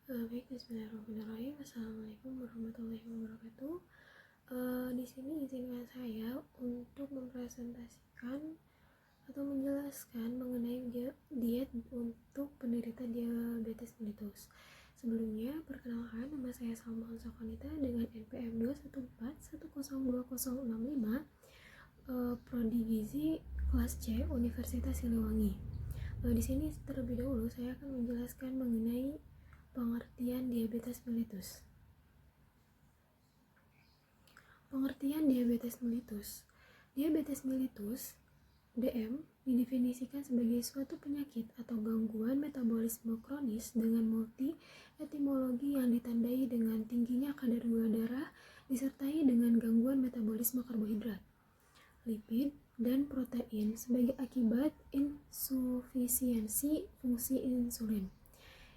Baik, Bismillahirrahmanirrahim. Assalamualaikum warahmatullahi wabarakatuh. Di sini izinkan saya untuk mempresentasikan atau menjelaskan mengenai diet untuk penderita diabetes mellitus. Sebelumnya, perkenalkan, nama saya Salma Hansakonita dengan NPM 214102065, Prodi Gizi kelas C Universitas Siliwangi. Di sini terlebih dahulu saya akan menjelaskan mengenai pengertian diabetes mellitus. Pengertian diabetes mellitus. Diabetes mellitus (DM) didefinisikan sebagai suatu penyakit atau gangguan metabolisme kronis dengan multi etimologi yang ditandai dengan tingginya kadar gula darah disertai dengan gangguan metabolisme karbohidrat, lipid, dan protein sebagai akibat insufisiensi fungsi insulin.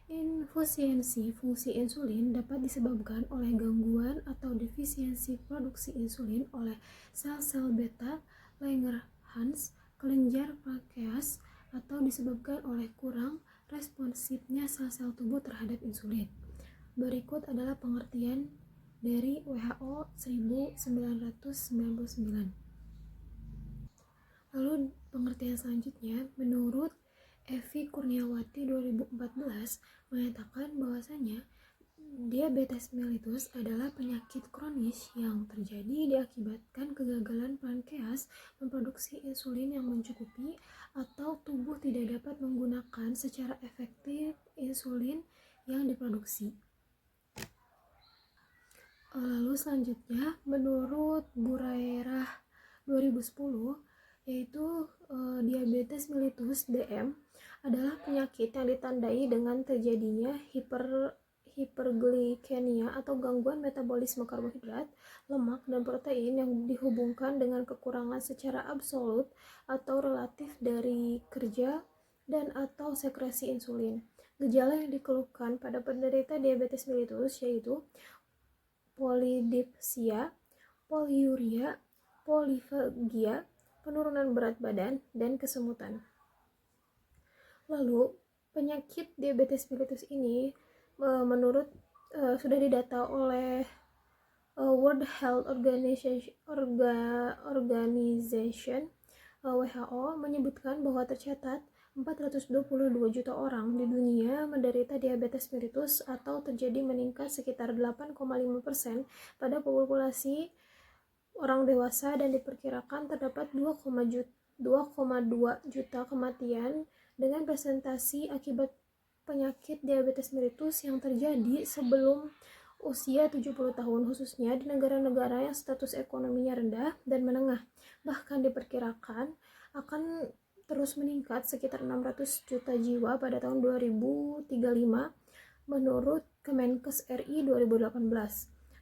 Infisiensi fungsi insulin dapat disebabkan oleh gangguan atau defisiensi produksi insulin oleh sel-sel beta Langerhans kelenjar pankreas atau disebabkan oleh kurang responsifnya sel-sel tubuh terhadap insulin. Berikut adalah pengertian dari WHO 1999. Lalu pengertian selanjutnya menurut Evi Kurniawati 2014 menyatakan bahwasanya diabetes mellitus adalah penyakit kronis yang terjadi diakibatkan kegagalan pankreas memproduksi insulin yang mencukupi atau tubuh tidak dapat menggunakan secara efektif insulin yang diproduksi. Lalu selanjutnya menurut Burairah 2010 yaitu diabetes mellitus (DM) adalah penyakit yang ditandai dengan terjadinya hiperglikemia atau gangguan metabolisme karbohidrat, lemak, dan protein yang dihubungkan dengan kekurangan secara absolut atau relatif dari kerja dan atau sekresi insulin. Gejala yang dikeluhkan pada penderita diabetes mellitus yaitu polidipsia, poliuria, polifagia, penurunan berat badan, dan kesemutan. Lalu, penyakit diabetes mellitus ini menurut sudah didata oleh World Health Organization WHO menyebutkan bahwa tercatat 422 juta orang di dunia menderita diabetes mellitus atau terjadi meningkat sekitar 8,5% pada populasi orang dewasa dan diperkirakan terdapat 2,2 juta kematian dengan presentasi akibat penyakit diabetes mellitus yang terjadi sebelum usia 70 tahun khususnya di negara-negara yang status ekonominya rendah dan menengah. Bahkan diperkirakan akan terus meningkat sekitar 600 juta jiwa pada tahun 2035 menurut Kemenkes RI 2018.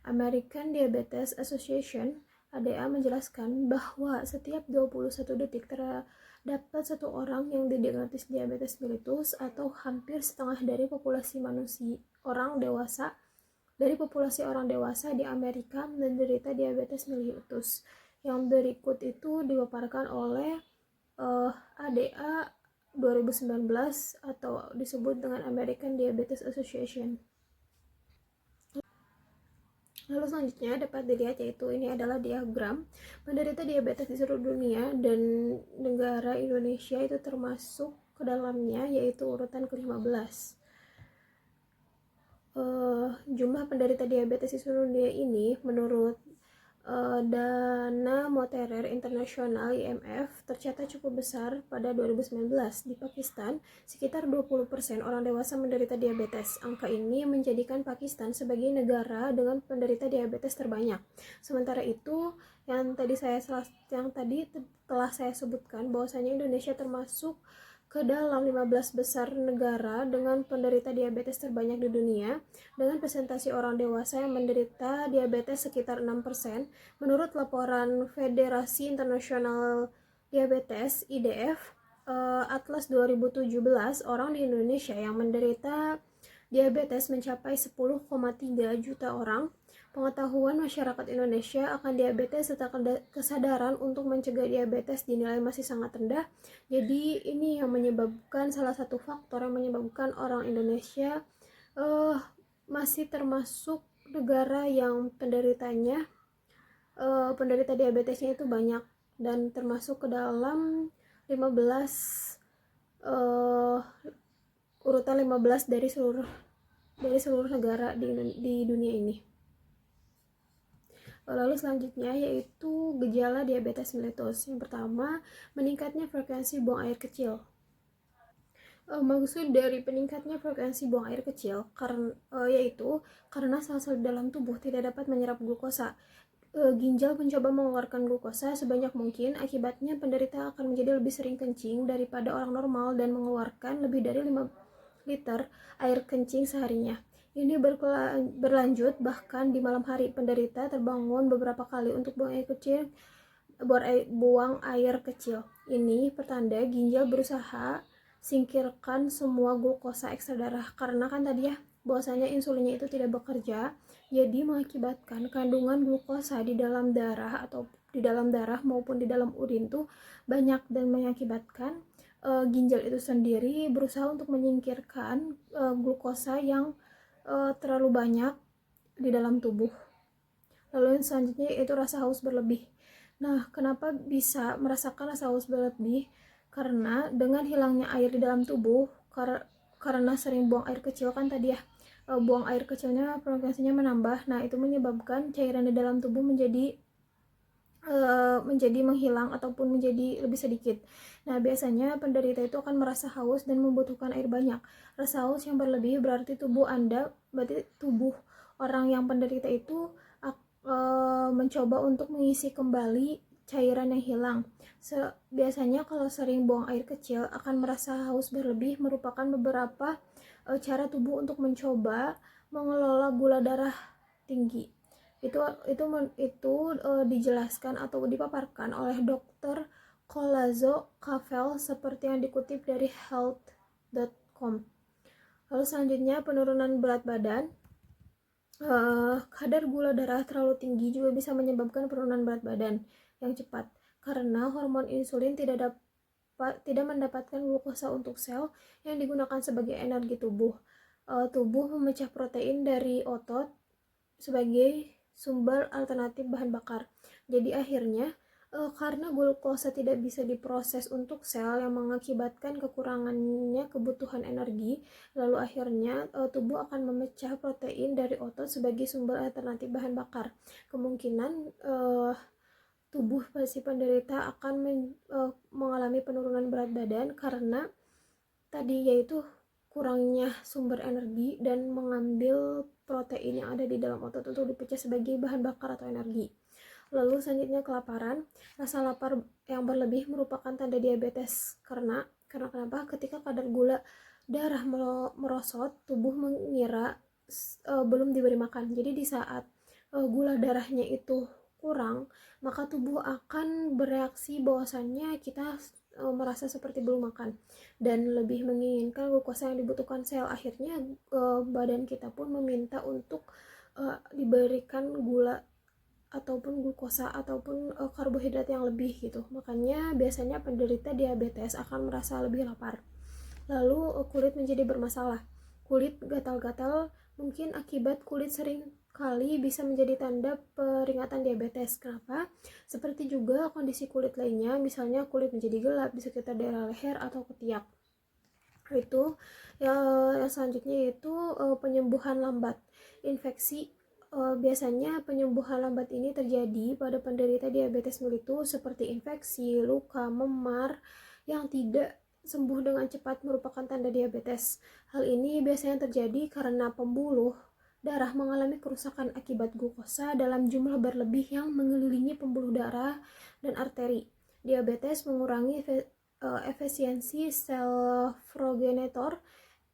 American Diabetes Association ADA menjelaskan bahwa setiap 21 detik terdapat satu orang yang didiagnosis diabetes mellitus atau hampir setengah dari populasi orang dewasa di Amerika menderita diabetes mellitus. Yang berikut itu dipaparkan oleh ADA 2019 atau disebut dengan American Diabetes Association. Lalu selanjutnya dapat dilihat yaitu ini adalah diagram penderita diabetes di seluruh dunia dan negara Indonesia itu termasuk ke dalamnya yaitu urutan ke-15. Jumlah penderita diabetes di seluruh dunia ini menurut Dana Moneter Internasional IMF tercatat cukup besar pada 2019. Di Pakistan, sekitar 20% orang dewasa menderita diabetes. Angka ini menjadikan Pakistan sebagai negara dengan penderita diabetes terbanyak. Sementara itu, yang tadi telah saya sebutkan bahwasanya Indonesia termasuk ke dalam 15 besar negara dengan penderita diabetes terbanyak di dunia dengan presentasi orang dewasa yang menderita diabetes sekitar 6%. Menurut laporan Federasi Internasional Diabetes IDF Atlas 2017, orang di Indonesia yang menderita diabetes mencapai 10,3 juta orang. Pengetahuan masyarakat Indonesia akan diabetes serta kesadaran untuk mencegah diabetes dinilai masih sangat rendah. Jadi ini yang menyebabkan salah satu faktor yang menyebabkan orang Indonesia masih termasuk negara yang penderita diabetesnya itu banyak, dan termasuk ke dalam 15 uh, urutan 15 dari seluruh negara di dunia ini. Lalu selanjutnya yaitu gejala diabetes mellitus. Yang pertama, meningkatnya frekuensi buang air kecil. Maksud dari peningkatnya frekuensi buang air kecil yaitu karena sel-sel dalam tubuh tidak dapat menyerap glukosa. Ginjal mencoba mengeluarkan glukosa sebanyak mungkin, akibatnya penderita akan menjadi lebih sering kencing daripada orang normal dan mengeluarkan lebih dari 5 liter air kencing seharinya. Ini berlanjut bahkan di malam hari. Penderita terbangun beberapa kali untuk buang air kecil. Ini pertanda ginjal berusaha singkirkan semua glukosa ekstra darah, karena kan tadi ya bahwasanya insulinnya itu tidak bekerja, jadi mengakibatkan kandungan glukosa di dalam darah maupun di dalam urin tuh banyak, dan mengakibatkan ginjal itu sendiri berusaha untuk menyingkirkan glukosa yang terlalu banyak di dalam tubuh. Lalu yang selanjutnya yaitu rasa haus berlebih. Nah, kenapa bisa merasakan rasa haus berlebih? Karena dengan hilangnya air di dalam tubuh, karena sering buang air kecil kan tadi ya, buang air kecilnya frekuensinya menambah. Nah, itu menyebabkan cairan di dalam tubuh menjadi menghilang ataupun menjadi lebih sedikit. Nah, biasanya penderita itu akan merasa haus dan membutuhkan air banyak. Rasa haus yang berlebih berarti tubuh orang yang penderita itu mencoba untuk mengisi kembali cairan yang hilang. Biasanya kalau sering buang air kecil akan merasa haus berlebih merupakan beberapa cara tubuh untuk mencoba mengelola gula darah tinggi. Itu dijelaskan atau dipaparkan oleh Dr. Colazo Cafel seperti yang dikutip dari health.com. Lalu selanjutnya penurunan berat badan. Kadar gula darah terlalu tinggi juga bisa menyebabkan penurunan berat badan yang cepat, karena hormon insulin tidak mendapatkan glukosa untuk sel yang digunakan sebagai energi tubuh. Tubuh memecah protein dari otot sebagai sumber alternatif bahan bakar. Jadi akhirnya karena glukosa tidak bisa diproses untuk sel yang mengakibatkan kekurangannya kebutuhan energi, lalu akhirnya tubuh akan memecah protein dari otot sebagai sumber alternatif bahan bakar. Kemungkinan tubuh si penderita akan mengalami penurunan berat badan karena tadi yaitu kurangnya sumber energi dan mengambil protein yang ada di dalam otot untuk dipecah sebagai bahan bakar atau energi. Lalu selanjutnya kelaparan. Rasa lapar yang berlebih merupakan tanda diabetes karena kenapa? Ketika kadar gula darah merosot, tubuh mengira belum diberi makan. Jadi di saat gula darahnya itu kurang, maka tubuh akan bereaksi bahwasannya kita merasa seperti belum makan dan lebih menginginkan glukosa yang dibutuhkan sel. Akhirnya badan kita pun meminta untuk diberikan gula ataupun glukosa ataupun karbohidrat yang lebih gitu. Makanya biasanya penderita diabetes akan merasa lebih lapar. Lalu kulit menjadi bermasalah. Kulit gatal-gatal mungkin akibat kulit sering kali bisa menjadi tanda peringatan diabetes. Kenapa? Seperti juga kondisi kulit lainnya, misalnya kulit menjadi gelap di sekitar daerah leher atau ketiak. Itu yang selanjutnya yaitu penyembuhan lambat. Infeksi. Biasanya penyembuhan lambat ini terjadi pada penderita diabetes mellitus seperti infeksi, luka, memar yang tidak sembuh dengan cepat merupakan tanda diabetes. Hal ini biasanya terjadi karena pembuluh darah mengalami kerusakan akibat glukosa dalam jumlah berlebih yang mengelilingi pembuluh darah dan arteri. Diabetes mengurangi efisiensi sel progenitor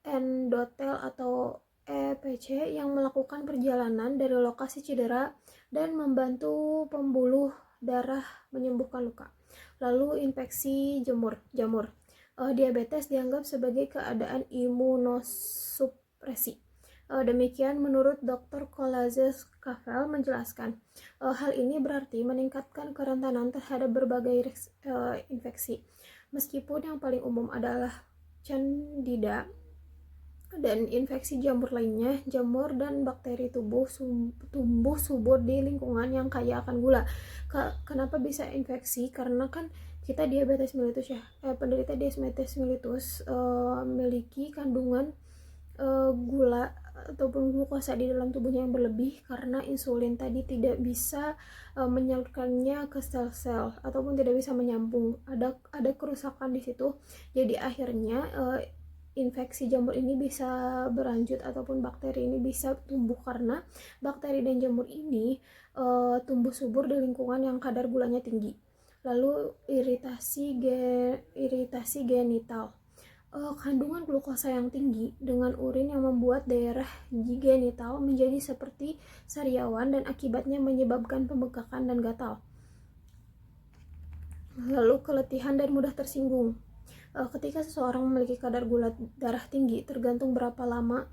endotel atau EPC yang melakukan perjalanan dari lokasi cedera dan membantu pembuluh darah menyembuhkan luka. Lalu infeksi jamur. Diabetes dianggap sebagai keadaan imunosupresi. Demikian menurut Dr. Colazo Cafel menjelaskan. Hal ini berarti meningkatkan kerentanan terhadap berbagai infeksi. Meskipun yang paling umum adalah Candida, dan infeksi jamur lainnya. Jamur dan bakteri tumbuh subur di lingkungan yang kaya akan gula. Kenapa bisa infeksi? Karena kan kita diabetes mellitus ya, penderita diabetes mellitus memiliki kandungan gula ataupun glukosa di dalam tubuhnya yang berlebih karena insulin tadi tidak bisa menyalurkannya ke sel-sel ataupun tidak bisa menyambung. Ada kerusakan di situ. Jadi akhirnya infeksi jamur ini bisa berlanjut ataupun bakteri ini bisa tumbuh karena bakteri dan jamur ini tumbuh subur di lingkungan yang kadar gulanya tinggi. Lalu iritasi genital. Kandungan glukosa yang tinggi dengan urin yang membuat daerah genital menjadi seperti sariawan dan akibatnya menyebabkan pembekakan dan gatal. Lalu keletihan dan mudah tersinggung. Ketika seseorang memiliki kadar gula darah tinggi, tergantung berapa lama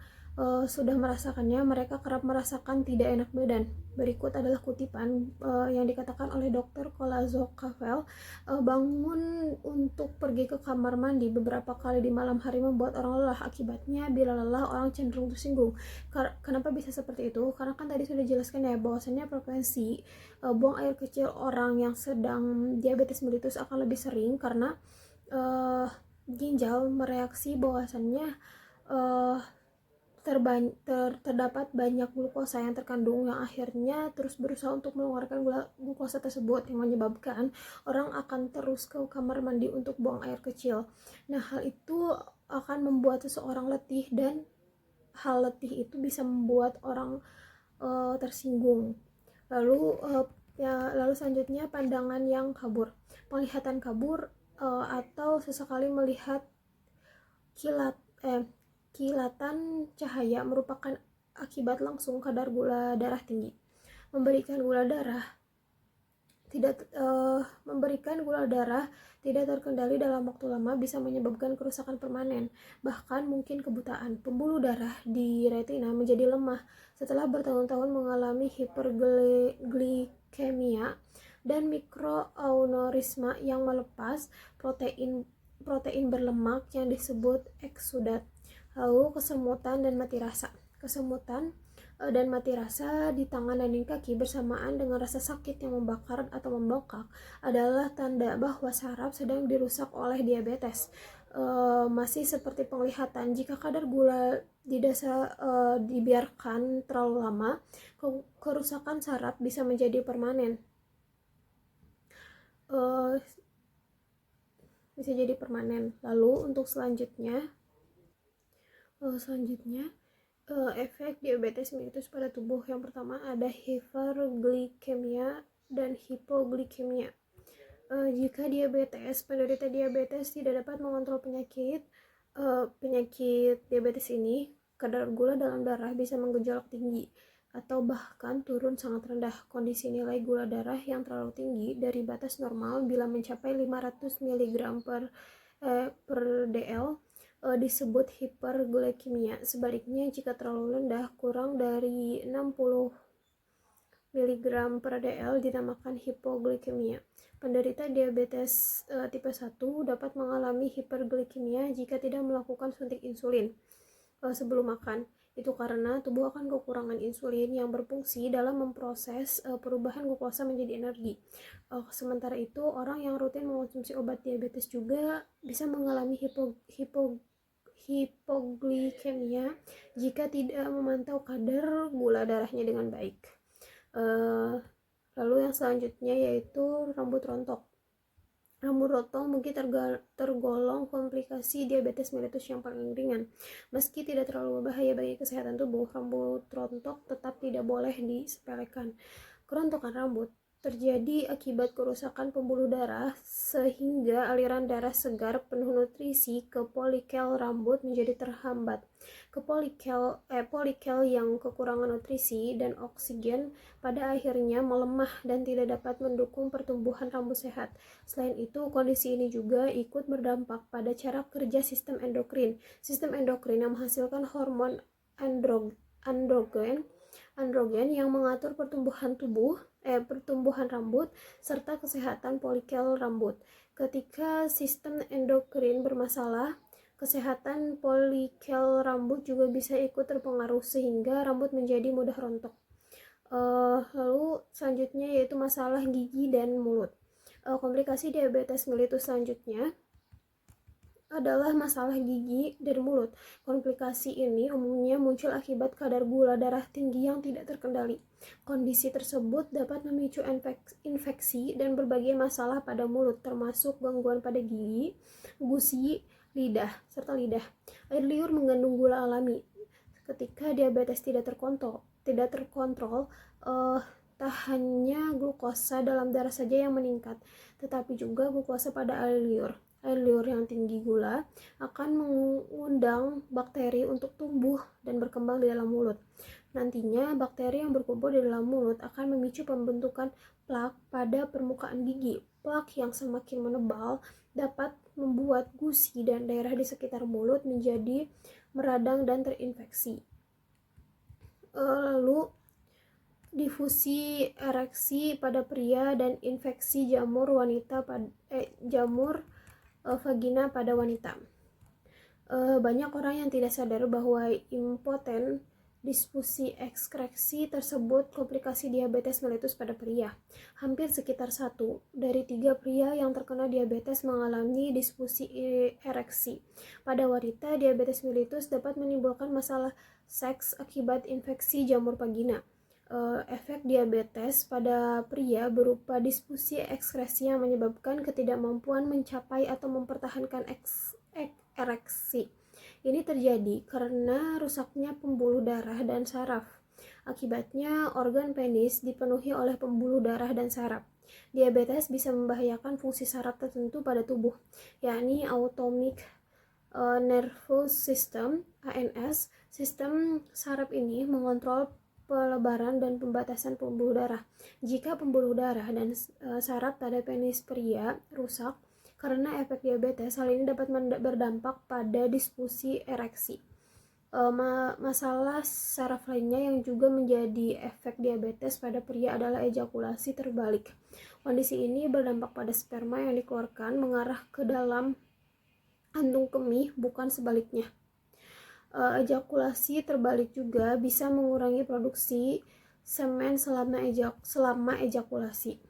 sudah merasakannya, mereka kerap merasakan tidak enak badan. Berikut adalah kutipan yang dikatakan oleh Dr. Kolazov-Kavel. Bangun untuk pergi ke kamar mandi beberapa kali di malam hari membuat orang lelah. Akibatnya, bila lelah, orang cenderung tersinggung. Kenapa bisa seperti itu? Karena kan tadi sudah dijelaskan ya, bahwasannya frekuensi buang air kecil orang yang sedang diabetes mellitus akan lebih sering karena ginjal mereaksi bahwasannya terdapat banyak glukosa yang terkandung yang akhirnya terus berusaha untuk mengeluarkan glukosa tersebut yang menyebabkan orang akan terus ke kamar mandi untuk buang air kecil. Nah, hal itu akan membuat seseorang letih dan hal letih itu bisa membuat orang tersinggung. Lalu selanjutnya pandangan yang kabur. Penglihatan kabur atau sesekali melihat kilatan cahaya merupakan akibat langsung kadar gula darah tinggi. Memberikan gula darah tidak terkendali dalam waktu lama bisa menyebabkan kerusakan permanen, bahkan mungkin kebutaan. Pembuluh darah di retina menjadi lemah setelah bertahun-tahun mengalami hiperglikemia dan mikroaneurisma yang melepas protein berlemak yang disebut eksudat. Lalu kesemutan dan mati rasa. Kesemutan dan mati rasa di tangan dan di kaki bersamaan dengan rasa sakit yang membakar atau membengkak adalah tanda bahwa saraf sedang dirusak oleh diabetes. Masih seperti penglihatan, jika kadar gula di dasar dibiarkan terlalu lama, kerusakan saraf bisa menjadi permanen. Lalu untuk selanjutnya efek diabetes mellitus pada tubuh. Yang pertama ada hiperglikemia dan hipoglikemia. Jika penderita diabetes tidak dapat mengontrol penyakit diabetes ini, kadar gula dalam darah bisa menggejolak tinggi atau bahkan turun sangat rendah. Kondisi nilai gula darah yang terlalu tinggi dari batas normal bila mencapai 500 mg per dl disebut hiperglikemia. Sebaliknya, jika terlalu rendah, kurang dari 60 mg per dl dinamakan hipoglikemia. Penderita diabetes tipe 1 dapat mengalami hiperglikemia jika tidak melakukan suntik insulin sebelum makan. Itu karena tubuh akan kekurangan insulin yang berfungsi dalam memproses perubahan glukosa menjadi energi. Sementara itu, orang yang rutin mengonsumsi obat diabetes juga bisa mengalami hipoglikemia jika tidak memantau kadar gula darahnya dengan baik. Lalu yang selanjutnya yaitu rambut rontok. Rambut rontok mungkin tergolong komplikasi diabetes mellitus yang paling ringan. Meski tidak terlalu berbahaya bagi kesehatan tubuh, rambut rontok tetap tidak boleh disepelekan. Kerontokan rambut terjadi akibat kerusakan pembuluh darah sehingga aliran darah segar penuh nutrisi ke folikel rambut menjadi terhambat. Folikel yang kekurangan nutrisi dan oksigen pada akhirnya melemah dan tidak dapat mendukung pertumbuhan rambut sehat. Selain itu, kondisi ini juga ikut berdampak pada cara kerja sistem endokrin. Sistem endokrin yang menghasilkan hormon androgen yang mengatur pertumbuhan rambut serta kesehatan folikel rambut. Ketika sistem endokrin bermasalah, Kesehatan folikel rambut juga bisa ikut terpengaruh sehingga rambut menjadi mudah rontok. Lalu selanjutnya yaitu masalah gigi dan mulut. Komplikasi diabetes mellitus selanjutnya adalah masalah gigi dan mulut. Komplikasi ini umumnya muncul akibat kadar gula darah tinggi yang tidak terkendali. Kondisi tersebut dapat memicu infeksi dan berbagai masalah pada mulut, termasuk gangguan pada gigi, gusi, lidah, serta lidah. Air liur mengandung gula alami. Ketika diabetes tidak terkontrol, tak hanya glukosa dalam darah saja yang meningkat, tetapi juga glukosa pada air liur. Air liur yang tinggi gula akan mengundang bakteri untuk tumbuh dan berkembang di dalam mulut. Nantinya, bakteri yang berkumpul di dalam mulut akan memicu pembentukan plak pada permukaan gigi. Plak yang semakin menebal dapat membuat gusi dan daerah di sekitar mulut menjadi meradang dan terinfeksi. Lalu difusi ereksi pada pria dan infeksi jamur vagina pada wanita. Banyak orang yang tidak sadar bahwa impoten difusi ekskreksi tersebut komplikasi diabetes mellitus pada pria. Hampir sekitar 1 dari 3 pria yang terkena diabetes mengalami disfusi ereksi. Pada wanita, diabetes mellitus dapat menimbulkan masalah seks akibat infeksi jamur vagina. Efek diabetes pada pria berupa disfusi ekskresi yang menyebabkan ketidakmampuan mencapai atau mempertahankan ereksi. Ini terjadi karena rusaknya pembuluh darah dan saraf. Akibatnya, organ penis dipenuhi oleh pembuluh darah dan saraf. Diabetes bisa membahayakan fungsi saraf tertentu pada tubuh, yakni autonomic nervous system (ANS). Sistem saraf ini mengontrol pelebaran dan pembatasan pembuluh darah. Jika pembuluh darah dan saraf pada penis pria rusak karena efek diabetes, hal ini dapat berdampak pada disfusi ereksi. Masalah saraf lainnya yang juga menjadi efek diabetes pada pria adalah ejakulasi terbalik. Kondisi ini berdampak pada sperma yang dikeluarkan mengarah ke dalam kantung kemih, bukan sebaliknya. Ejakulasi terbalik juga bisa mengurangi produksi semen selama ejakulasi.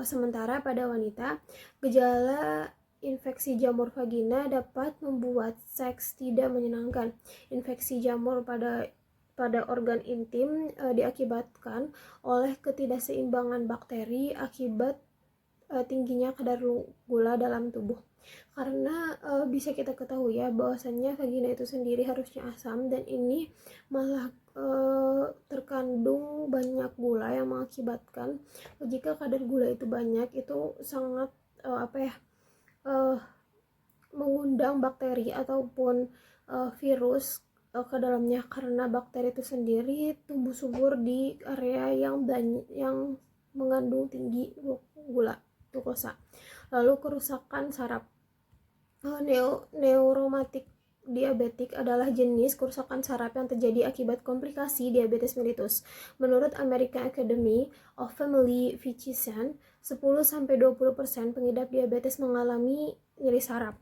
Sementara pada wanita, gejala infeksi jamur vagina dapat membuat seks tidak menyenangkan. Infeksi jamur pada organ intim diakibatkan oleh ketidakseimbangan bakteri akibat tingginya kadar gula dalam tubuh. Karena bisa kita ketahui ya bahwasannya vagina itu sendiri harusnya asam, dan ini malah terkandung banyak gula yang mengakibatkan jika kadar gula itu banyak, itu sangat mengundang bakteri ataupun virus ke dalamnya, karena bakteri itu sendiri tumbuh subur di area yang mengandung tinggi glukosa. Lalu kerusakan saraf. Neuromatik diabetik adalah jenis kerusakan saraf yang terjadi akibat komplikasi diabetes mellitus. Menurut American Academy of Family Physicians, 10-20% pengidap diabetes mengalami nyeri saraf.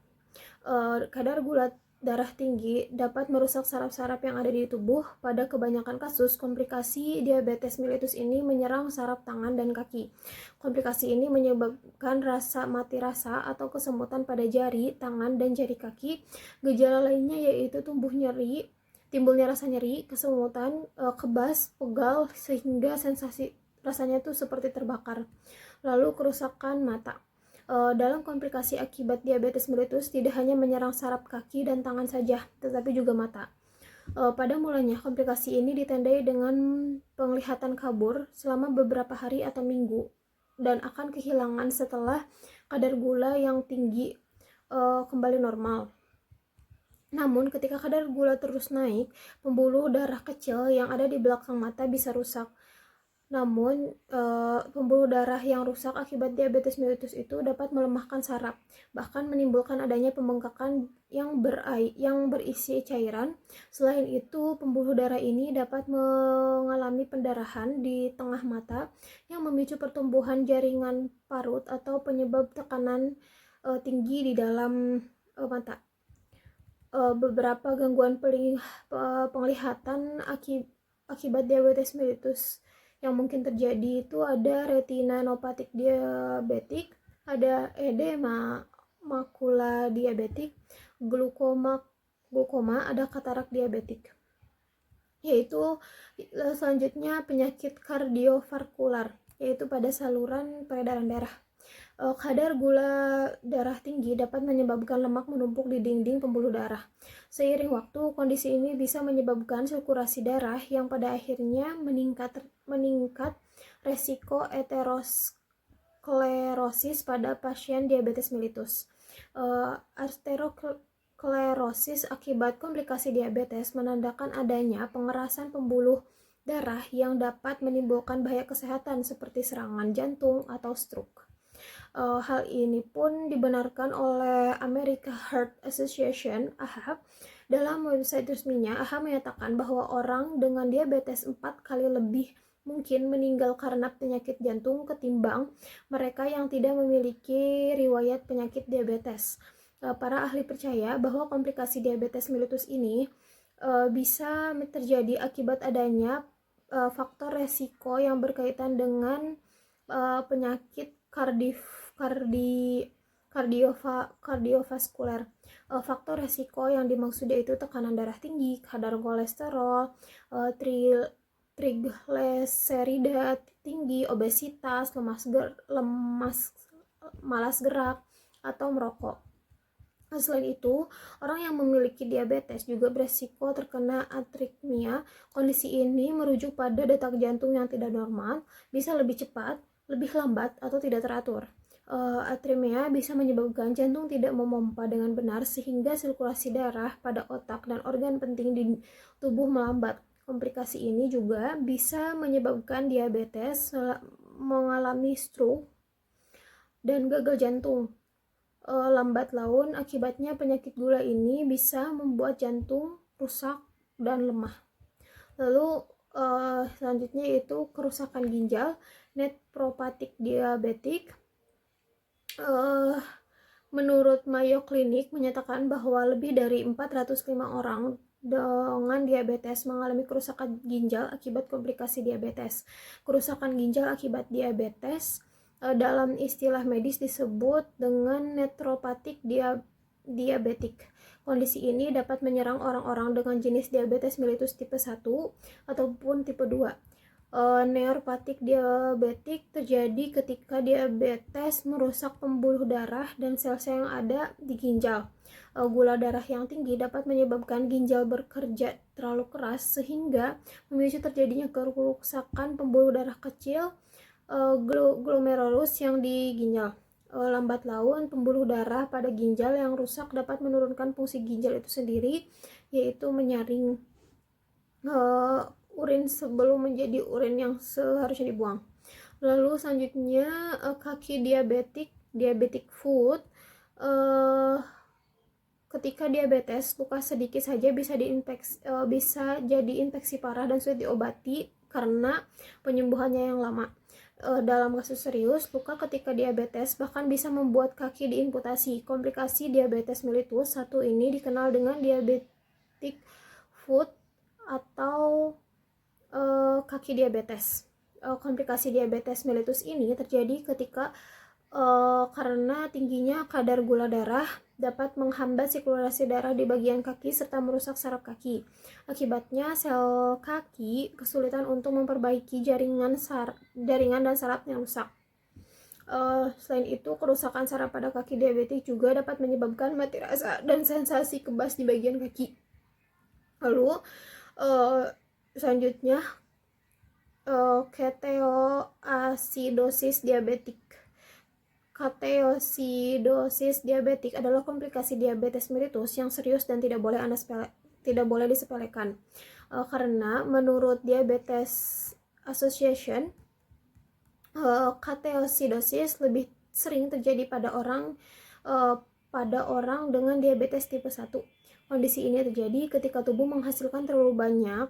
Kadar gula darah tinggi dapat merusak saraf-saraf yang ada di tubuh. Pada kebanyakan kasus, komplikasi diabetes mellitus ini menyerang saraf tangan dan kaki. Komplikasi ini menyebabkan mati rasa atau kesemutan pada jari, tangan, dan jari kaki. Gejala lainnya yaitu timbulnya rasa nyeri, kesemutan, kebas, pegal, sehingga sensasi rasanya itu seperti terbakar. Lalu kerusakan mata. Dalam komplikasi akibat diabetes mellitus tidak hanya menyerang saraf kaki dan tangan saja, tetapi juga mata. Pada mulanya, komplikasi ini ditandai dengan penglihatan kabur selama beberapa hari atau minggu, dan akan kehilangan setelah kadar gula yang tinggi kembali normal. Namun, ketika kadar gula terus naik, pembuluh darah kecil yang ada di belakang mata bisa rusak. Namun, pembuluh darah yang rusak akibat diabetes mellitus itu dapat melemahkan saraf, bahkan menimbulkan adanya pembengkakan yang berisi cairan. Selain itu, pembuluh darah ini dapat mengalami pendarahan di tengah mata yang memicu pertumbuhan jaringan parut atau penyebab tekanan tinggi di dalam mata. beberapa gangguan penglihatan akibat diabetes mellitus yang mungkin terjadi itu ada retinopathic diabetik, ada edema makula diabetik, glukoma, ada katarak diabetik. Yaitu selanjutnya penyakit kardiovaskular, yaitu pada saluran peredaran darah. Kadar gula darah tinggi dapat menyebabkan lemak menumpuk di dinding pembuluh darah. Seiring waktu, kondisi ini bisa menyebabkan sirkulasi darah yang pada akhirnya meningkat resiko aterosklerosis pada pasien diabetes mellitus. Aterosklerosis akibat komplikasi diabetes menandakan adanya pengerasan pembuluh darah yang dapat menimbulkan bahaya kesehatan seperti serangan jantung atau stroke. Hal ini pun dibenarkan oleh American Heart Association (AHA). Dalam website resminya, AHA menyatakan bahwa orang dengan diabetes 4 kali lebih mungkin meninggal karena penyakit jantung ketimbang mereka yang tidak memiliki riwayat penyakit diabetes. Para ahli percaya bahwa komplikasi diabetes mellitus ini bisa terjadi akibat adanya faktor resiko yang berkaitan dengan penyakit kardiovaskuler. Faktor resiko yang dimaksud yaitu tekanan darah tinggi, kadar kolesterol, trigliserida tinggi, obesitas, malas gerak, atau merokok. Selain itu, orang yang memiliki diabetes juga beresiko terkena arrhythmia. Kondisi ini merujuk pada detak jantung yang tidak normal, bisa lebih cepat, lebih lambat, atau tidak teratur. Arrhythmia bisa menyebabkan jantung tidak memompa dengan benar sehingga sirkulasi darah pada otak dan organ penting di tubuh melambat. Komplikasi ini juga bisa menyebabkan diabetes, mengalami stroke, dan gagal jantung. Lambat laun, akibatnya penyakit gula ini bisa membuat jantung rusak dan lemah. Lalu selanjutnya yaitu kerusakan ginjal, nephropathic diabetik. Menurut Mayo Clinic menyatakan bahwa lebih dari 405 orang dengan diabetes mengalami kerusakan ginjal akibat komplikasi diabetes. Kerusakan ginjal akibat diabetes dalam istilah medis disebut dengan nephropathic diabetik. Kondisi ini dapat menyerang orang-orang dengan jenis diabetes mellitus tipe 1 ataupun tipe 2. Neuropathic diabetik terjadi ketika diabetes merusak pembuluh darah dan sel-sel yang ada di ginjal. Gula darah yang tinggi dapat menyebabkan ginjal bekerja terlalu keras sehingga memicu terjadinya kerusakan pembuluh darah kecil, glomerulus yang di ginjal. Lambat laun, pembuluh darah pada ginjal yang rusak dapat menurunkan fungsi ginjal itu sendiri, yaitu menyaring urin sebelum menjadi urin yang seharusnya dibuang. Lalu selanjutnya kaki diabetic foot. Ketika diabetes, luka sedikit saja bisa jadi infeksi parah dan sulit diobati karena penyembuhannya yang lama. Dalam kasus serius, luka ketika diabetes bahkan bisa membuat kaki diamputasi. Komplikasi diabetes mellitus 1 ini dikenal dengan diabetic foot atau kaki diabetes. Komplikasi diabetes mellitus ini terjadi ketika karena tingginya kadar gula darah dapat menghambat sirkulasi darah di bagian kaki serta merusak saraf kaki. Akibatnya sel kaki kesulitan untuk memperbaiki jaringan dan saraf yang rusak. Selain itu, kerusakan saraf pada kaki diabetik juga dapat menyebabkan mati rasa dan sensasi kebas di bagian kaki. Lalu selanjutnya ketoasidosis diabetik. Ketoasidosis diabetik adalah komplikasi diabetes mellitus yang serius dan tidak boleh disepelekan. Karena menurut Diabetes Association, ketoasidosis lebih sering terjadi pada orang dengan diabetes tipe 1. Kondisi ini terjadi ketika tubuh menghasilkan terlalu banyak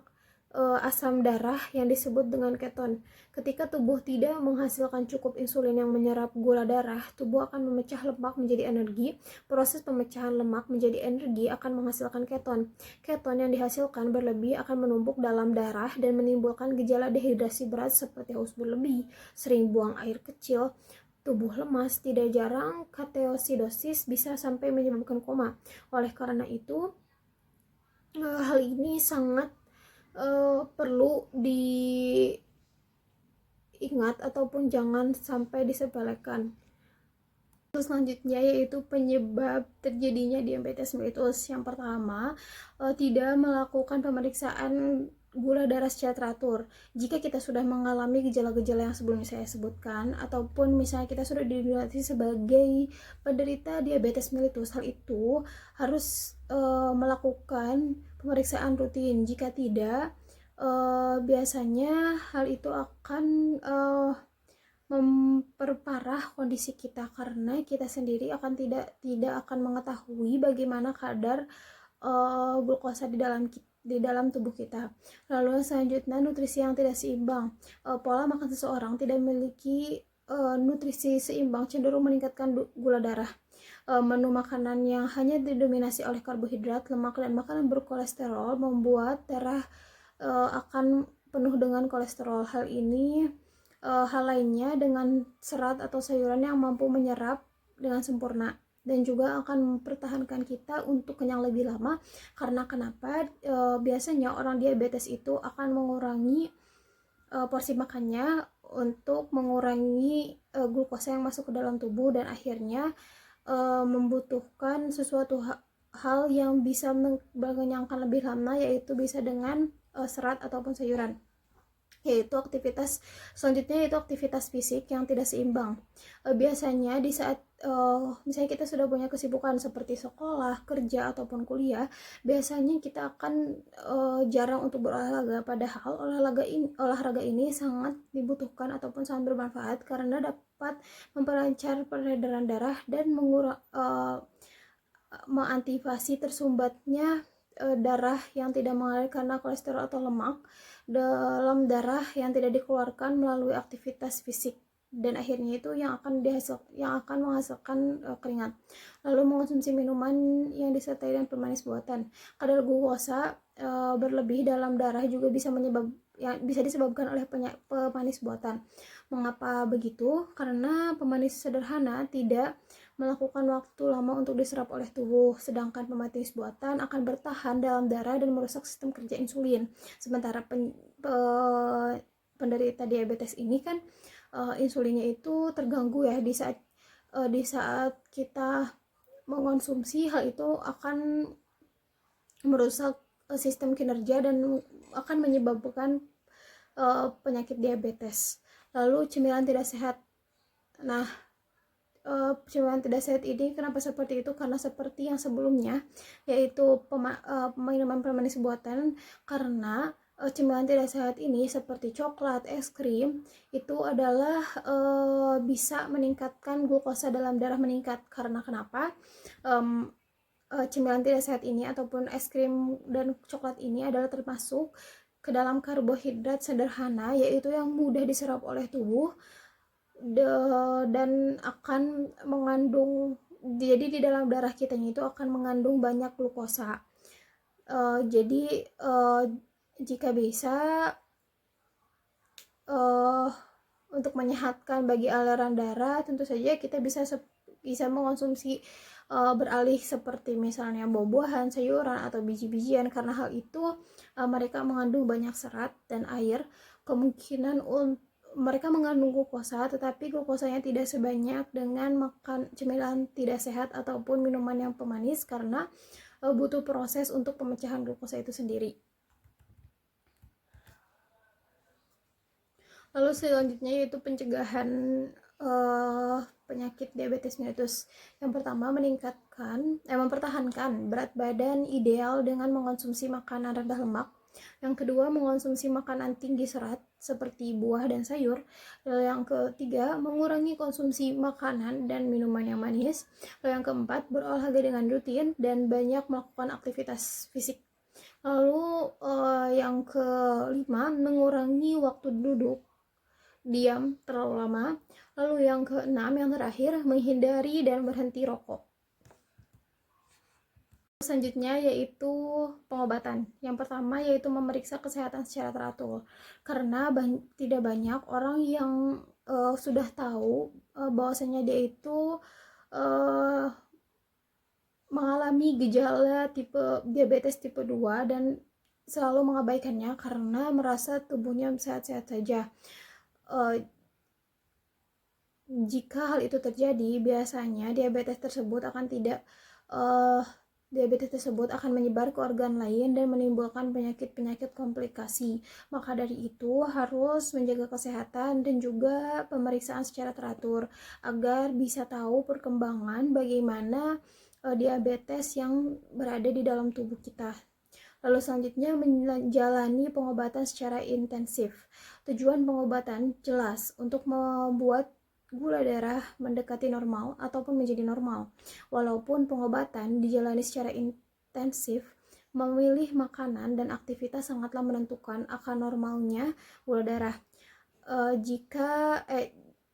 asam darah yang disebut dengan keton. Ketika tubuh tidak menghasilkan cukup insulin yang menyerap gula darah, tubuh akan memecah lemak menjadi energi. Proses pemecahan lemak menjadi energi akan menghasilkan keton. Keton yang dihasilkan berlebih akan menumpuk dalam darah dan menimbulkan gejala dehidrasi berat seperti haus berlebih, sering buang air kecil, tubuh lemas. Tidak jarang ketoasidosis bisa sampai menyebabkan koma. Oleh karena itu, hal ini sangat perlu diingat ataupun jangan sampai disepelekan. Selanjutnya yaitu penyebab terjadinya diabetes mellitus. Yang pertama, tidak melakukan pemeriksaan gula darah secara teratur. Jika kita sudah mengalami gejala-gejala yang sebelumnya saya sebutkan, ataupun misalnya kita sudah didiagnosis sebagai penderita diabetes mellitus, hal itu harus melakukan pemeriksaan rutin. Jika tidak, biasanya hal itu akan memperparah kondisi kita, karena kita sendiri akan tidak akan mengetahui bagaimana kadar glukosa di dalam tubuh kita. Lalu selanjutnya, nutrisi yang tidak seimbang. Pola makan seseorang tidak memiliki nutrisi seimbang cenderung meningkatkan gula darah. Menu makanan yang hanya didominasi oleh karbohidrat, lemak, dan makanan berkolesterol membuat darah akan penuh dengan kolesterol. Hal lainnya dengan serat atau sayuran yang mampu menyerap dengan sempurna dan juga akan mempertahankan kita untuk kenyang lebih lama. Karena kenapa? Biasanya orang diabetes itu akan mengurangi porsi makannya untuk mengurangi glukosa yang masuk ke dalam tubuh, dan akhirnya membutuhkan sesuatu hal yang bisa mengenyangkan lebih lama, yaitu bisa dengan serat ataupun sayuran. Selanjutnya yaitu aktivitas fisik yang tidak seimbang. Biasanya di saat misalnya kita sudah punya kesibukan seperti sekolah, kerja, ataupun kuliah, biasanya kita akan jarang untuk berolahraga. Padahal olahraga ini sangat dibutuhkan ataupun sangat bermanfaat karena dapat memperlancar peredaran darah dan mengantisipasi tersumbatnya darah yang tidak mengalir karena kolesterol atau lemak dalam darah yang tidak dikeluarkan melalui aktivitas fisik, dan akhirnya itu yang akan menghasilkan keringat. Lalu mengonsumsi minuman yang disertai dengan pemanis buatan. Kadar glukosa berlebih dalam darah juga bisa disebabkan oleh pemanis buatan. Mengapa begitu? Karena pemanis sederhana tidak melakukan waktu lama untuk diserap oleh tubuh, sedangkan pemanis buatan akan bertahan dalam darah dan merusak sistem kerja insulin. Sementara penderita diabetes ini kan insulinnya itu terganggu ya di saat kita mengonsumsi. Hal itu akan merusak sistem kinerja dan akan menyebabkan penyakit diabetes. Lalu cemilan tidak sehat. Nah, cemilan tidak sehat ini kenapa seperti itu? Karena seperti yang sebelumnya, yaitu minuman pemanis buatan. Karena cemilan tidak sehat ini seperti coklat, es krim, itu adalah bisa meningkatkan glukosa dalam darah meningkat. Karena kenapa? Cemilan tidak sehat ini ataupun es krim dan coklat ini adalah termasuk ke dalam karbohidrat sederhana, yaitu yang mudah diserap oleh tubuh dan akan mengandung, jadi di dalam darah kita itu akan mengandung banyak glukosa. Jadi jika bisa untuk menyehatkan bagi aliran darah, tentu saja kita bisa mengonsumsi beralih seperti misalnya buah-buahan, sayuran, atau biji-bijian. Karena hal itu mereka mengandung banyak serat dan air. Kemungkinan mereka mengandung glukosa, tetapi glukosanya tidak sebanyak dengan makan cemilan tidak sehat ataupun minuman yang pemanis, karena butuh proses untuk pemecahan glukosa itu sendiri. Lalu selanjutnya yaitu pencegahan penyakit diabetes mellitus. Yang pertama, mempertahankan berat badan ideal dengan mengonsumsi makanan rendah lemak. Yang kedua, mengonsumsi makanan tinggi serat seperti buah dan sayur. Lalu yang ketiga, mengurangi konsumsi makanan dan minuman yang manis. Lalu yang keempat, berolahraga dengan rutin dan banyak melakukan aktivitas fisik. Lalu yang kelima, mengurangi waktu duduk diam terlalu lama. Lalu yang keenam, yang terakhir, menghindari dan berhenti rokok. Selanjutnya yaitu pengobatan. Yang pertama yaitu memeriksa kesehatan secara teratur. Karena tidak banyak orang yang sudah tahu bahwasanya dia itu mengalami gejala diabetes tipe 2 dan selalu mengabaikannya karena merasa tubuhnya sehat-sehat saja. Jika hal itu terjadi, biasanya diabetes tersebut akan menyebar ke organ lain dan menimbulkan penyakit-penyakit komplikasi. Maka dari itu harus menjaga kesehatan dan juga pemeriksaan secara teratur agar bisa tahu perkembangan bagaimana diabetes yang berada di dalam tubuh kita. Lalu selanjutnya menjalani pengobatan secara intensif. Tujuan pengobatan jelas untuk membuat gula darah mendekati normal ataupun menjadi normal. Walaupun pengobatan dijalani secara intensif, memilih makanan dan aktivitas sangatlah menentukan akan normalnya gula darah.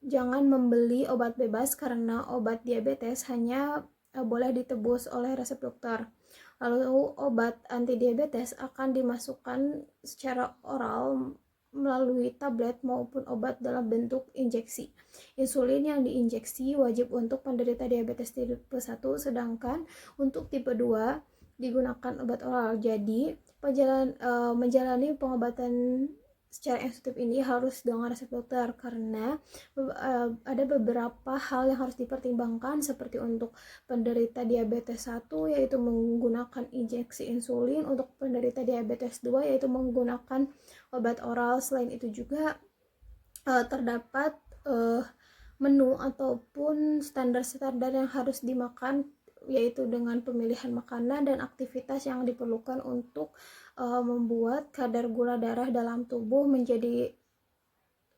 Jangan membeli obat bebas karena obat diabetes hanya boleh ditebus oleh resep dokter. Lalu obat antidiabetes akan dimasukkan secara oral melalui tablet maupun obat dalam bentuk injeksi. Insulin yang diinjeksi wajib untuk penderita diabetes tipe 1, sedangkan untuk tipe 2 digunakan obat oral. Jadi, menjalani pengobatan secara instruktif ini harus dengan resep dokter karena ada beberapa hal yang harus dipertimbangkan seperti untuk penderita diabetes 1 yaitu menggunakan injeksi insulin, untuk penderita diabetes 2 yaitu menggunakan obat oral. Selain itu juga terdapat menu ataupun standar-standar yang harus dimakan, yaitu dengan pemilihan makanan dan aktivitas yang diperlukan untuk membuat kadar gula darah dalam tubuh menjadi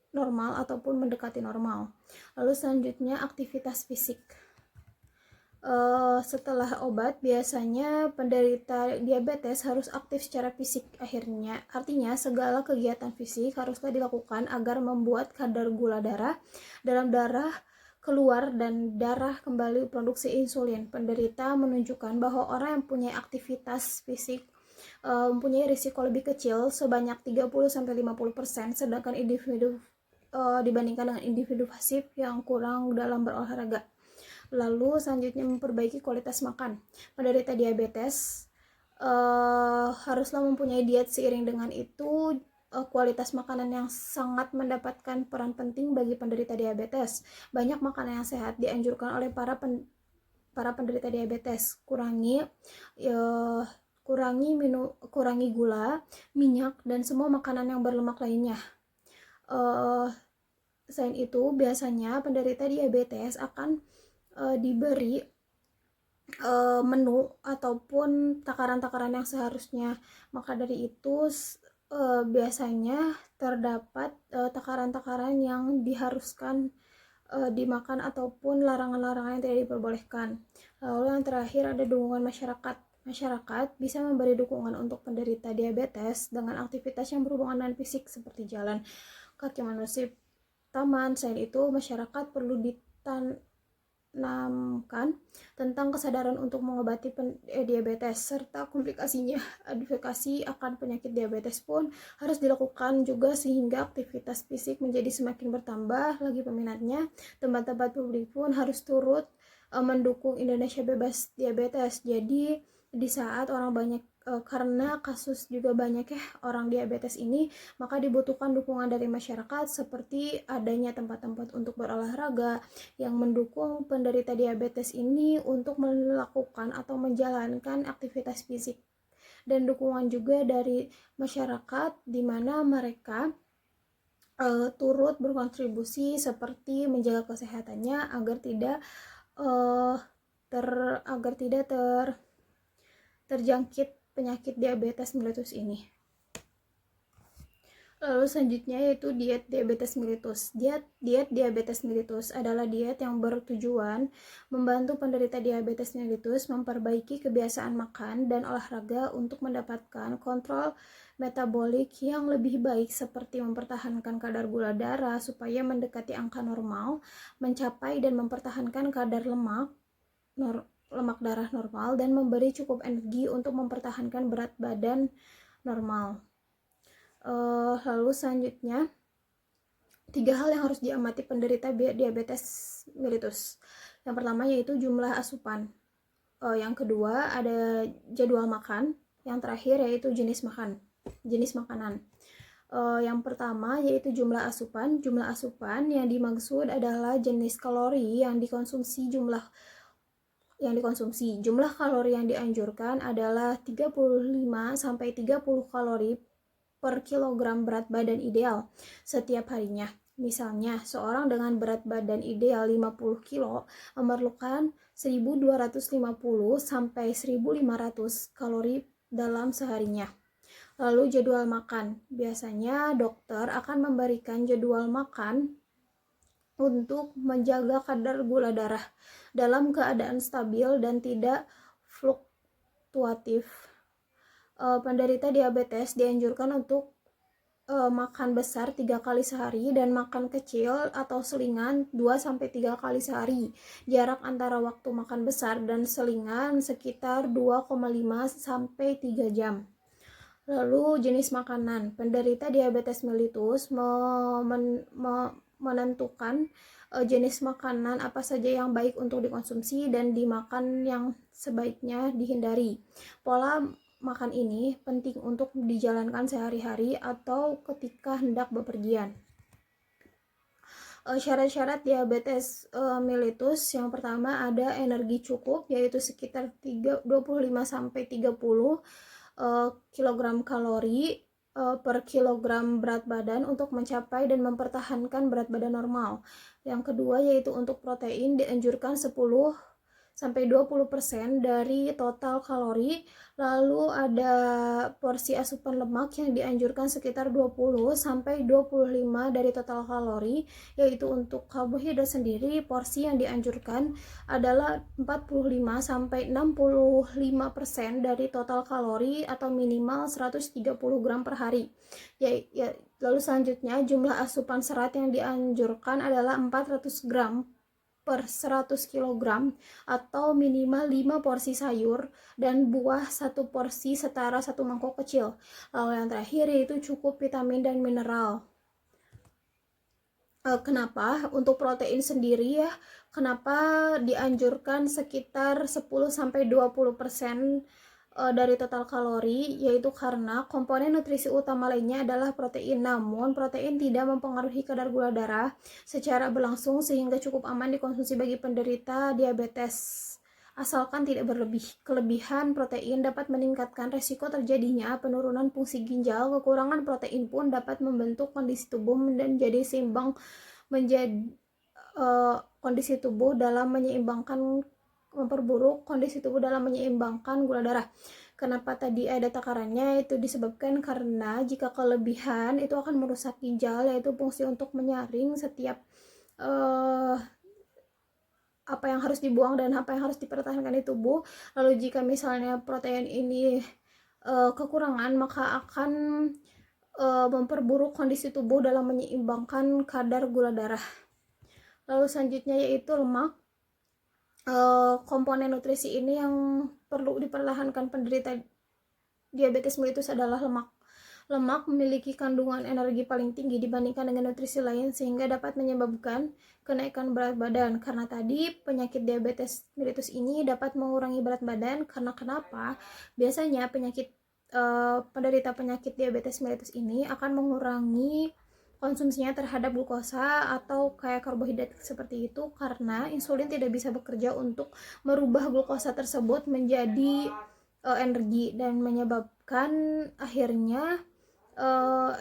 normal ataupun mendekati normal. Lalu selanjutnya aktivitas fisik. Setelah obat, biasanya penderita diabetes harus aktif secara fisik artinya segala kegiatan fisik haruslah dilakukan agar membuat kadar gula darah dalam darah keluar dan darah kembali produksi insulin. Penderita menunjukkan bahwa orang yang punya aktivitas fisik mempunyai risiko lebih kecil sebanyak 30-50%, sedangkan individu dibandingkan dengan individu pasif yang kurang dalam berolahraga. Lalu selanjutnya memperbaiki kualitas makan. Penderita diabetes haruslah mempunyai diet. Seiring dengan itu kualitas makanan yang sangat mendapatkan peran penting bagi penderita diabetes. Banyak makanan yang sehat dianjurkan oleh para penderita diabetes. Kurangi gula, minyak, dan semua makanan yang berlemak lainnya. Selain itu, biasanya penderita diabetes akan diberi menu ataupun takaran-takaran yang seharusnya. Maka dari itu biasanya terdapat takaran-takaran yang diharuskan dimakan ataupun larangan-larangan yang tidak diperbolehkan. Lalu yang terakhir ada dukungan masyarakat. Masyarakat bisa memberi dukungan untuk penderita diabetes dengan aktivitas yang berhubungan dengan fisik seperti jalan kaki, menyusuri taman. Selain itu, masyarakat perlu ditanamkan tentang kesadaran untuk mengobati diabetes serta komplikasinya. Advokasi akan penyakit diabetes pun harus dilakukan juga sehingga aktivitas fisik menjadi semakin bertambah lagi peminatnya. Tempat-tempat publik pun harus turut mendukung Indonesia bebas diabetes. Jadi di saat orang banyak karena kasus juga banyak orang diabetes ini, maka dibutuhkan dukungan dari masyarakat seperti adanya tempat-tempat untuk berolahraga yang mendukung penderita diabetes ini untuk melakukan atau menjalankan aktivitas fisik, dan dukungan juga dari masyarakat di mana mereka turut berkontribusi seperti menjaga kesehatannya agar tidak terjangkit penyakit diabetes mellitus ini. Lalu selanjutnya yaitu diet diabetes mellitus. Diet diabetes mellitus adalah diet yang bertujuan membantu penderita diabetes mellitus memperbaiki kebiasaan makan dan olahraga untuk mendapatkan kontrol metabolik yang lebih baik, seperti mempertahankan kadar gula darah supaya mendekati angka normal, mencapai dan mempertahankan kadar lemak darah normal, dan memberi cukup energi untuk mempertahankan berat badan normal. Lalu selanjutnya 3 hal yang harus diamati penderita diabetes mellitus. Yang pertama yaitu jumlah asupan. Yang kedua ada jadwal makan. Yang terakhir yaitu jenis makanan. Yang pertama yaitu jumlah asupan. Jumlah asupan yang dimaksud adalah jenis kalori yang dikonsumsi. Jumlah kalori yang dianjurkan adalah 35-30 kalori per kilogram berat badan ideal setiap harinya. Misalnya, seorang dengan berat badan ideal 50 kilo memerlukan 1250-1500 kalori dalam seharinya. Lalu jadwal makan. Biasanya dokter akan memberikan jadwal makan untuk menjaga kadar gula darah dalam keadaan stabil dan tidak fluktuatif. Penderita diabetes dianjurkan untuk makan besar 3 kali sehari dan makan kecil atau selingan 2-3 kali sehari. Jarak antara waktu makan besar dan selingan sekitar 2,5-3 jam. Lalu jenis makanan. Penderita diabetes mellitus menentukan jenis makanan apa saja yang baik untuk dikonsumsi dan dimakan yang sebaiknya dihindari. Pola makan ini penting untuk dijalankan sehari-hari atau ketika hendak bepergian. Syarat-syarat diabetes mellitus, yang pertama ada energi cukup, yaitu sekitar 25-30 kilogram kalori per kilogram berat badan untuk mencapai dan mempertahankan berat badan normal. Yang kedua yaitu untuk protein dianjurkan 10-20% dari total kalori. Lalu ada porsi asupan lemak yang dianjurkan sekitar 20-25 dari total kalori, yaitu untuk karbohidrat sendiri porsi yang dianjurkan adalah 45-65% dari total kalori atau minimal 130 gram per hari. Lalu selanjutnya jumlah asupan serat yang dianjurkan adalah 400 gram per 100 kg atau minimal 5 porsi sayur dan buah 1 porsi setara 1 mangkok kecil. Lalu yang terakhir yaitu cukup vitamin dan mineral. Kenapa? Untuk protein sendiri ya, kenapa dianjurkan sekitar 10-20% dari total kalori, yaitu karena komponen nutrisi utama lainnya adalah protein. Namun protein tidak mempengaruhi kadar gula darah secara berlangsung sehingga cukup aman dikonsumsi bagi penderita diabetes asalkan tidak berlebih. Kelebihan protein dapat meningkatkan resiko terjadinya penurunan fungsi ginjal. Kekurangan protein pun dapat membentuk kondisi tubuh dan jadi seimbang kondisi tubuh dalam memperburuk kondisi tubuh dalam menyeimbangkan gula darah. Kenapa tadi ada takarannya? Itu disebabkan karena jika kelebihan itu akan merusak ginjal, yaitu fungsi untuk menyaring setiap apa yang harus dibuang dan apa yang harus dipertahankan di tubuh. Lalu jika misalnya protein ini kekurangan, maka akan memperburuk kondisi tubuh dalam menyeimbangkan kadar gula darah. Lalu selanjutnya yaitu lemak. Komponen nutrisi ini yang perlu dipertahankan penderita diabetes mellitus adalah lemak. Lemak memiliki kandungan energi paling tinggi dibandingkan dengan nutrisi lain sehingga dapat menyebabkan kenaikan berat badan. Karena tadi penyakit diabetes mellitus ini dapat mengurangi berat badan. Karena kenapa? Biasanya penderita penyakit diabetes mellitus ini akan mengurangi konsumsinya terhadap glukosa atau kayak karbohidrat seperti itu, karena insulin tidak bisa bekerja untuk merubah glukosa tersebut menjadi energi dan menyebabkan akhirnya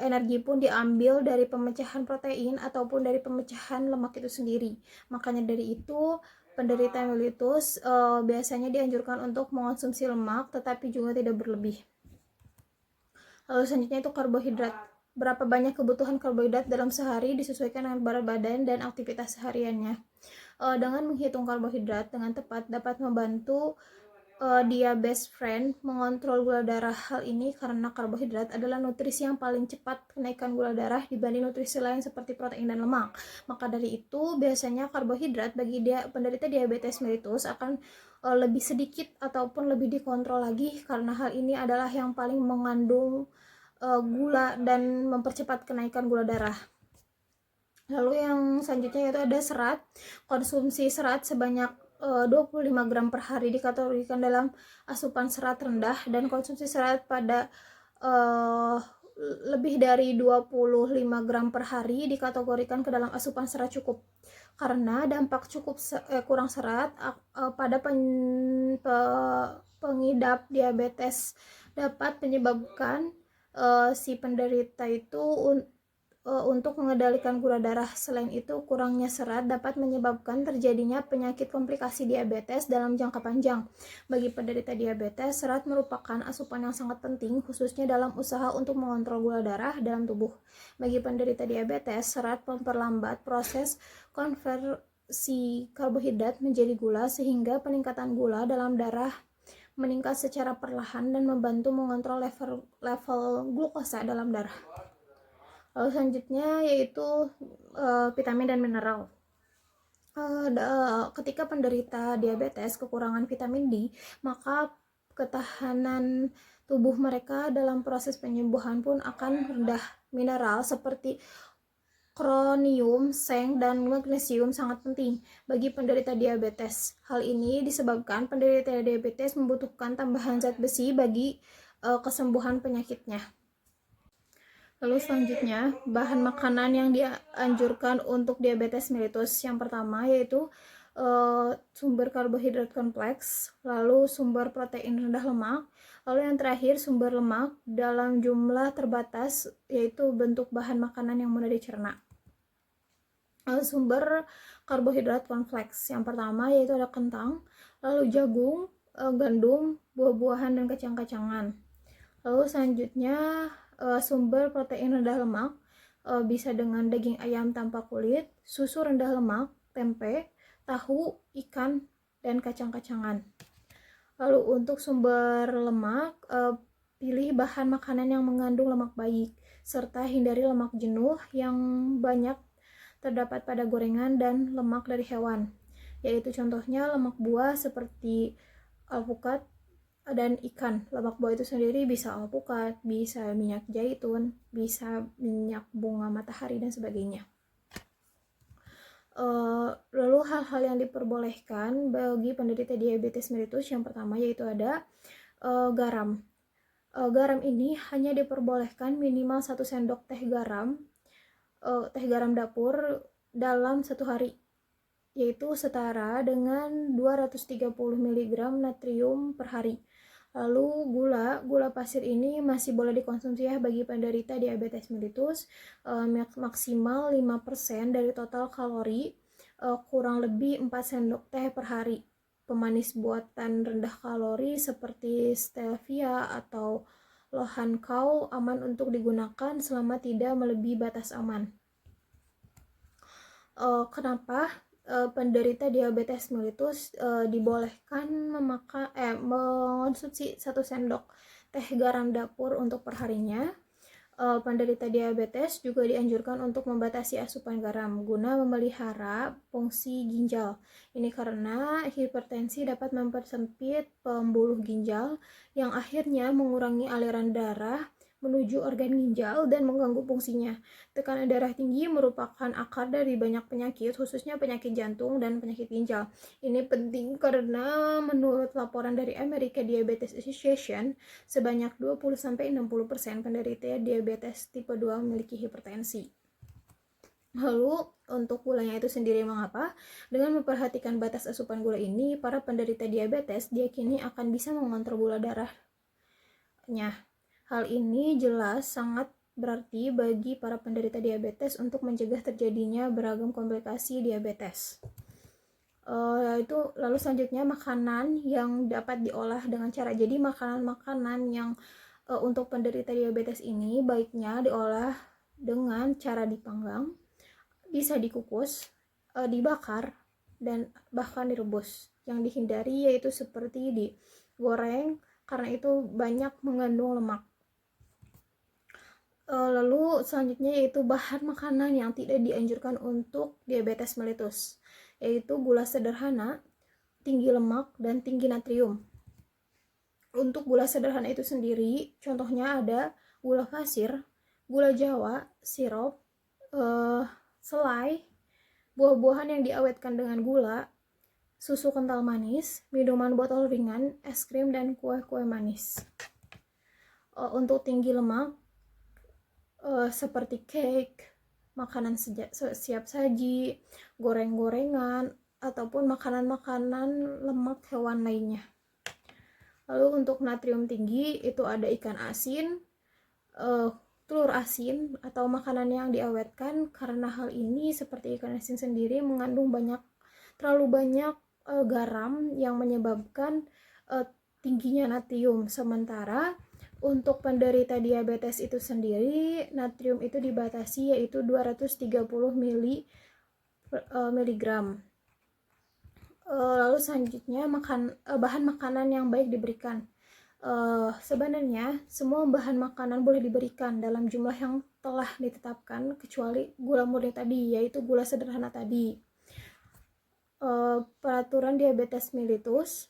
energi pun diambil dari pemecahan protein ataupun dari pemecahan lemak itu sendiri. Makanya dari itu penderita mellitus biasanya dianjurkan untuk mengonsumsi lemak tetapi juga tidak berlebih. Lalu selanjutnya itu karbohidrat. berapa banyak kebutuhan karbohidrat dalam sehari disesuaikan dengan berat badan dan aktivitas sehariannya. Dengan menghitung karbohidrat dengan tepat dapat membantu dia best friend mengontrol gula darah. Hal ini karena karbohidrat adalah nutrisi yang paling cepat kenaikan gula darah dibanding nutrisi lain seperti protein dan lemak. Maka dari itu biasanya karbohidrat bagi penderita diabetes mellitus akan lebih sedikit ataupun lebih dikontrol lagi, karena hal ini adalah yang paling mengandung gula dan mempercepat kenaikan gula darah. Lalu yang selanjutnya yaitu ada serat. Konsumsi serat sebanyak 25 gram per hari dikategorikan dalam asupan serat rendah, dan konsumsi serat pada lebih dari 25 gram per hari dikategorikan ke dalam asupan serat cukup, karena dampak kurang serat pada pengidap diabetes dapat menyebabkan si penderita itu untuk mengendalikan gula darah. Selain itu, kurangnya serat dapat menyebabkan terjadinya penyakit komplikasi diabetes dalam jangka panjang. Bagi penderita diabetes, serat merupakan asupan yang sangat penting, khususnya dalam usaha untuk mengontrol gula darah dalam tubuh. Bagi penderita diabetes, serat memperlambat proses konversi karbohidrat menjadi gula, sehingga peningkatan gula dalam darah meningkat secara perlahan dan membantu mengontrol level glukosa dalam darah. Lalu selanjutnya yaitu vitamin dan mineral. Ketika penderita diabetes kekurangan vitamin D, maka ketahanan tubuh mereka dalam proses penyembuhan pun akan rendah. Mineral seperti kronium, seng, dan magnesium sangat penting bagi penderita diabetes. Hal ini disebabkan penderita diabetes membutuhkan tambahan zat besi bagi kesembuhan penyakitnya. Lalu selanjutnya, bahan makanan yang dianjurkan untuk diabetes mellitus. Yang pertama yaitu sumber karbohidrat kompleks, lalu sumber protein rendah lemak, lalu yang terakhir sumber lemak dalam jumlah terbatas, yaitu bentuk bahan makanan yang mudah dicerna. Sumber karbohidrat kompleks yang pertama yaitu ada kentang, lalu jagung, gandum, buah-buahan, dan kacang-kacangan. Lalu selanjutnya sumber protein rendah lemak bisa dengan daging ayam tanpa kulit, susu rendah lemak, tempe, tahu, ikan, dan kacang-kacangan. Lalu untuk sumber lemak, pilih bahan makanan yang mengandung lemak baik, serta hindari lemak jenuh yang banyak terdapat pada gorengan dan lemak dari hewan, yaitu contohnya lemak buah seperti alpukat dan ikan. Lemak buah itu sendiri bisa alpukat, bisa minyak zaitun, bisa minyak bunga matahari, dan sebagainya. Lalu hal-hal yang diperbolehkan bagi penderita diabetes mellitus yang pertama yaitu ada garam. Garam ini hanya diperbolehkan minimal 1 sendok teh garam dapur dalam 1 hari, yaitu setara dengan 230 mg natrium per hari. Lalu gula pasir ini masih boleh dikonsumsi ya bagi penderita diabetes mellitus, maksimal 5% dari total kalori, kurang lebih 4 sendok teh per hari. Pemanis buatan rendah kalori seperti stevia atau lohan kau aman untuk digunakan selama tidak melebihi batas aman. Kenapa penderita diabetes mellitus dibolehkan mengonsumsi 1 sendok teh garam dapur untuk perharinya? Penderita diabetes juga dianjurkan untuk membatasi asupan garam guna memelihara fungsi ginjal. Ini karena hipertensi dapat mempersempit pembuluh ginjal yang akhirnya mengurangi aliran darah menuju organ ginjal dan mengganggu fungsinya. Tekanan darah tinggi merupakan akar dari banyak penyakit, khususnya penyakit jantung dan penyakit ginjal. Ini penting karena menurut laporan dari American Diabetes Association, sebanyak 20-60% penderita diabetes tipe 2 memiliki hipertensi. Lalu untuk gulanya itu sendiri mengapa? Dengan memperhatikan batas asupan gula ini, para penderita diabetes diyakini akan bisa mengontrol gula darahnya. Hal ini jelas sangat berarti bagi para penderita diabetes untuk mencegah terjadinya beragam komplikasi diabetes. Lalu selanjutnya makanan yang dapat diolah dengan cara, jadi makanan-makanan yang Untuk penderita diabetes ini baiknya diolah dengan cara dipanggang, bisa dikukus, dibakar, dan bahkan direbus. Yang dihindari yaitu seperti digoreng karena itu banyak mengandung lemak. Lalu selanjutnya yaitu bahan makanan yang tidak dianjurkan untuk diabetes mellitus, yaitu gula sederhana, tinggi lemak, dan tinggi natrium. Untuk gula sederhana itu sendiri, contohnya ada gula pasir, gula jawa, sirup, selai, buah-buahan yang diawetkan dengan gula, susu kental manis, minuman botol ringan, es krim, dan kue-kue manis. Untuk tinggi lemak, seperti cake, makanan siap saji, goreng-gorengan, ataupun makanan-makanan lemak hewan lainnya. Lalu untuk natrium tinggi itu ada ikan asin, telur asin, atau makanan yang diawetkan, karena hal ini seperti ikan asin sendiri mengandung terlalu banyak garam yang menyebabkan tingginya natrium. Sementara untuk penderita diabetes itu sendiri, natrium itu dibatasi yaitu 230 mg. Lalu selanjutnya bahan makanan yang baik diberikan. Sebenarnya semua bahan makanan boleh diberikan dalam jumlah yang telah ditetapkan kecuali gula murni tadi, yaitu gula sederhana tadi. Peraturan diabetes mellitus,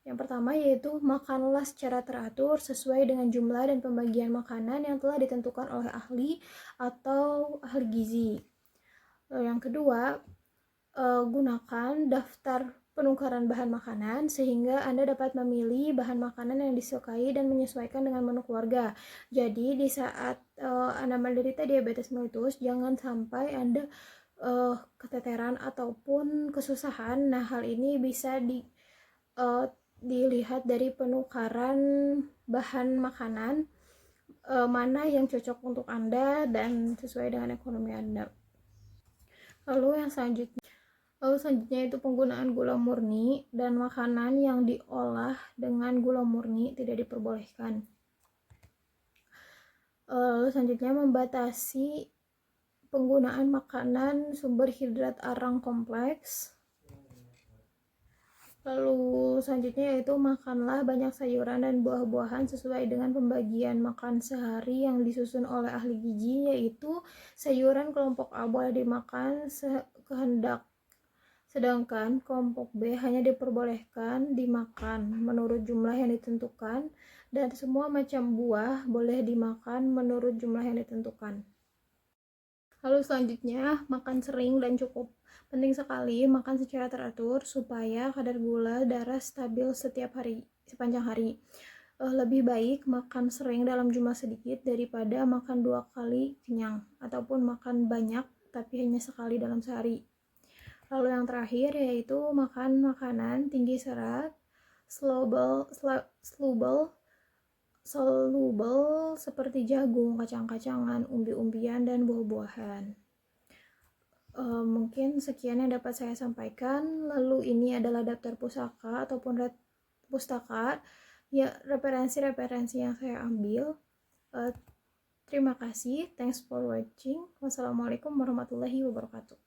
yang pertama yaitu makanlah secara teratur sesuai dengan jumlah dan pembagian makanan yang telah ditentukan oleh ahli atau ahli gizi. Yang kedua, gunakan daftar penukaran bahan makanan sehingga Anda dapat memilih bahan makanan yang disukai dan menyesuaikan dengan menu keluarga. Jadi di saat Anda menderita diabetes mellitus, jangan sampai Anda keteteran ataupun kesusahan. Nah, hal ini bisa dilihat dari penukaran bahan makanan, mana yang cocok untuk Anda dan sesuai dengan ekonomi Anda. Lalu selanjutnya itu penggunaan gula murni dan makanan yang diolah dengan gula murni tidak diperbolehkan. Lalu selanjutnya membatasi penggunaan makanan sumber hidrat arang kompleks. Lalu selanjutnya yaitu makanlah banyak sayuran dan buah-buahan sesuai dengan pembagian makan sehari yang disusun oleh ahli gizi, yaitu sayuran kelompok A boleh dimakan sekehendak, sedangkan kelompok B hanya diperbolehkan dimakan menurut jumlah yang ditentukan, dan semua macam buah boleh dimakan menurut jumlah yang ditentukan. Lalu selanjutnya, makan sering dan cukup. Penting sekali makan secara teratur supaya kadar gula darah stabil sepanjang hari. Lebih baik makan sering dalam jumlah sedikit daripada makan 2 kali kenyang ataupun makan banyak tapi hanya sekali dalam sehari. Lalu yang terakhir yaitu makan makanan tinggi serat, soluble seperti jagung, kacang-kacangan, umbi-umbian, dan buah-buahan. Mungkin sekian yang dapat saya sampaikan. Lalu ini adalah daftar pusaka ataupun pustaka ya, referensi-referensi yang saya ambil. Terima kasih, thanks for watching. Wassalamualaikum warahmatullahi wabarakatuh.